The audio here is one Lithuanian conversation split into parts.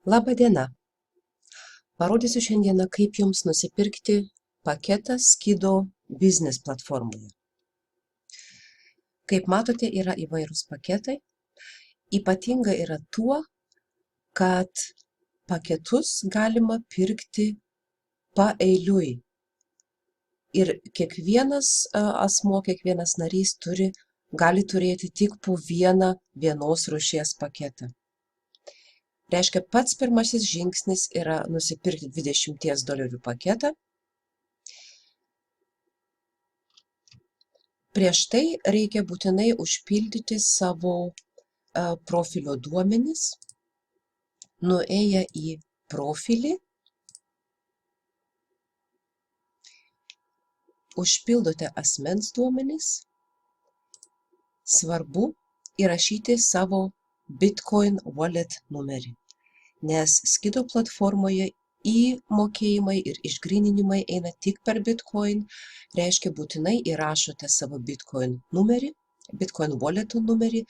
Labą diena. Parodysiu šiandieną, kaip jums nusipirkti paketą Skido Business platformoje. Kaip matote, yra įvairūs paketai. Ypatinga yra tuo, kad paketus galima pirkti paeiliui. Ir kiekvienas asmuo, kiekvienas narys gali turėti tik po vienos rūšies paketą. Reiškia, pats pirmasis žingsnis yra nusipirkti $20 paketą. Prieš tai reikia būtinai užpildyti savo profilio duomenis. Nuėję į profilį, užpildote asmens duomenis. Svarbu įrašyti savo Bitcoin wallet numerį, nes Skido platformoje įmokėjimai ir išgryninimai eina tik per Bitcoin. Reiškia, būtinai įrašote savo Bitcoin numerį, Bitcoin wallet numerį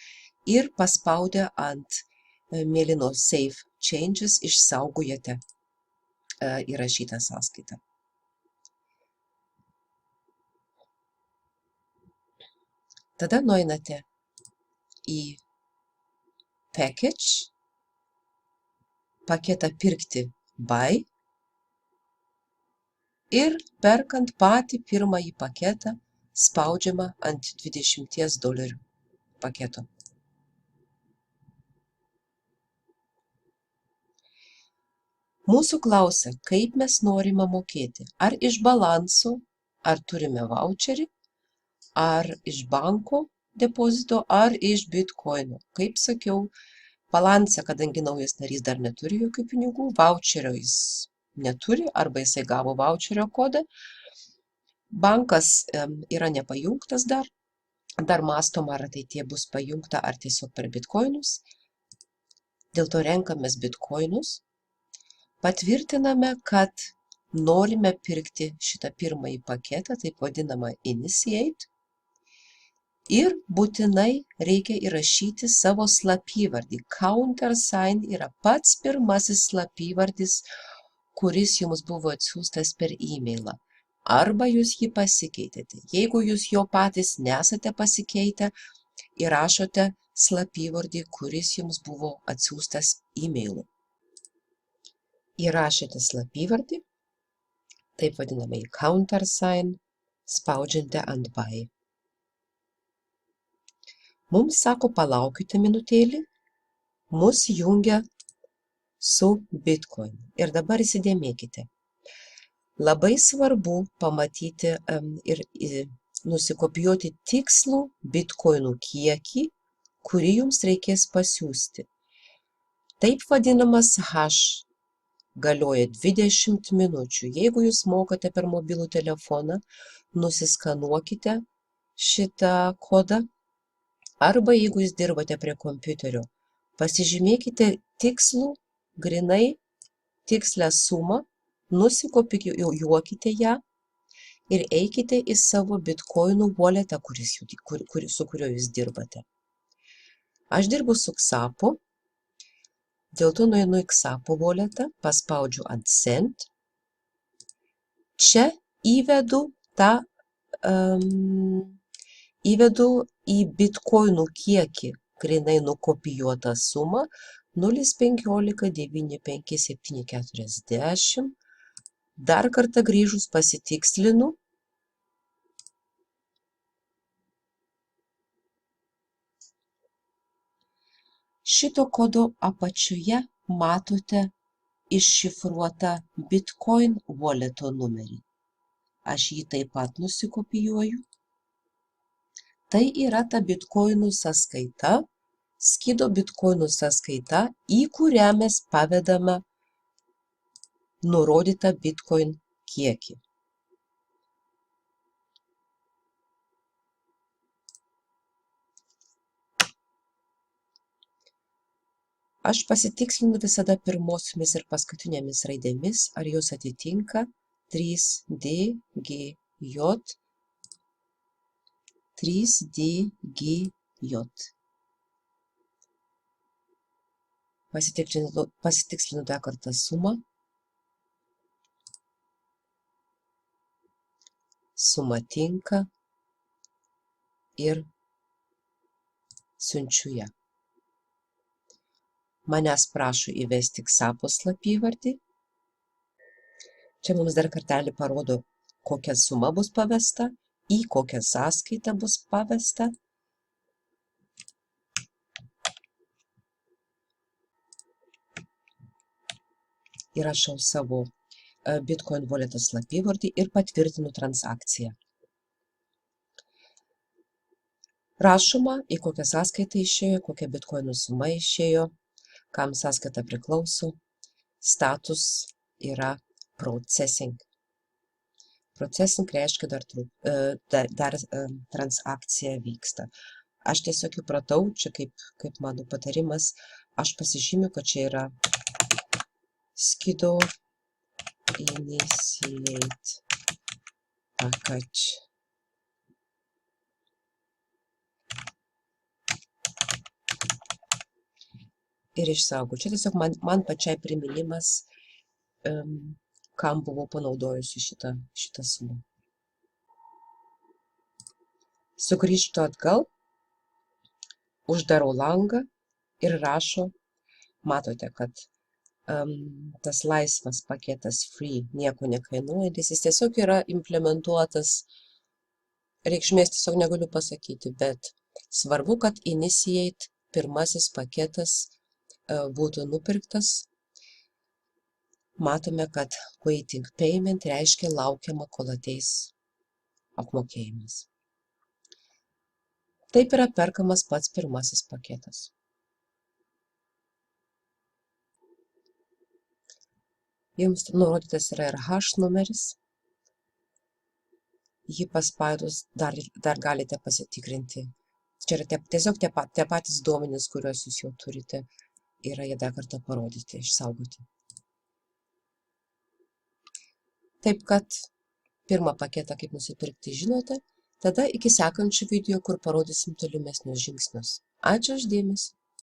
ir paspaudę ant mėlyno Save Changes išsaugojate įrašytą sąskaitą. Tada nueinate į Package, paketą pirkti Buy ir perkant patį pirmąjį paketą spaudžiama ant $20 paketo. Mūsų klausia, kaip mes norime mokėti. Ar iš balanso, ar turime voucherį, ar iš banko depozito, ar iš Bitcoino. Kaip sakiau, balanse, kadangi naujas narys dar neturi jokių pinigų, voucherio jis neturi, arba jisai gavo voucherio kodą. Bankas yra nepajungtas dar mąstoma, ar ateityje bus pajungta, ar tiesiog per bitcoinus. Dėl to renkamės bitcoinus. Patvirtiname, kad norime pirkti šitą pirmąjį paketą, taip vadinamą Initiate. Ir būtinai reikia įrašyti savo slapyvardį. Countersign yra pats pirmasis slapyvardis, kuris jums buvo atsiųstas per e-mailą. Arba jūs jį pasikeitėte. Jeigu jūs jo patys nesate pasikeitę, įrašote slapyvardį, kuris jums buvo atsiųstas e-mailu. Įrašėte slapyvardį, taip vadinamai countersign, spaudžiate ant Buy. Mums sako, palaukite minutėlį, mus jungia su Bitcoin. Ir dabar įsidėmėkite. Labai svarbu pamatyti ir nusikopijuoti tikslų Bitcoinų kiekį, kurį jums reikės pasiųsti. Taip vadinamas hash galioja 20 minučių. Jeigu jūs mokate per mobilų telefoną, nusiskanuokite šitą kodą. Arba jeigu jūs dirbate prie kompiuterio, pasižymėkite tikslų, grinai tikslę sumą, nusikopijuokite ją ir eikite į savo Bitcoinų walletą, su kuriuo jūs dirbate. Aš dirbu su Xapo, dėl to nueinu į Xapo walletą, paspaudžiu ant Send. Čia įvedu į bitcoinų kiekį grinai nukopijuotą sumą 0,159540. Dar kartą grįžus pasitikslinu. Šito kodo apačioje matote iššifruotą Bitcoin walleto numerį. Aš jį taip pat nusikopijuoju. Tai yra ta bitcoinų sąskaita, Skido bitcoinų sąskaita, į kurią mes pavedame nurodytą bitcoin kiekį. Aš pasitikslinu visada pirmosiomis ir paskutinėmis raidėmis, ar jos atitinka 3DGJ. Pasitikslinu dar kartą sumą. Suma tinka ir siunčiu ją. Manęs prašo įvesti KSAPO slapyvardį. Čia mums dar kartelį parodo, kokia suma bus pavesta, į kokią sąskaitą bus pavesta. Įrašau savo Bitcoin walleto slapyvardį ir patvirtinu transakciją. Rašoma, į kokią sąskaitą išėjo, kokia bitcoinų suma išėjo, kam sąskaita priklauso. Status yra processing. Processing reiškia dar transakcija vyksta. Aš tiesiog įpratau, čia kaip mano patarimas, aš pasižymiu, kad čia yra Skido initiate package. Ir išsaugau. Čia tiesiog man pačiai priminimas, kam buvau panaudojusi šitą sumą. Sugrįžtu atgal, uždarau langą ir rašo, matote, kad tas laisvas paketas free nieko nekainuojantis, jis tiesiog yra implementuotas, reikšmės tiesiog negaliu pasakyti, bet svarbu, kad initiate pirmasis paketas būtų nupirktas. Matome, kad waiting payment reiškia laukiama, kol ateis apmokėjimas. Taip yra perkamas pats pirmasis paketas. Jums nurodytas yra ir hash numeris. Jį paspaudus dar galite pasitikrinti. Čia yra tiesiog tie patys duomenys, kuriuos jūs jau turite, yra jie dar kartą parodyti, išsaugoti. Taip kad pirmą paketą, kaip nusipirkti, žinote, tada iki sekančių video, kur parodysim tolimesnius žingsnius. Ačiū už dėmesį.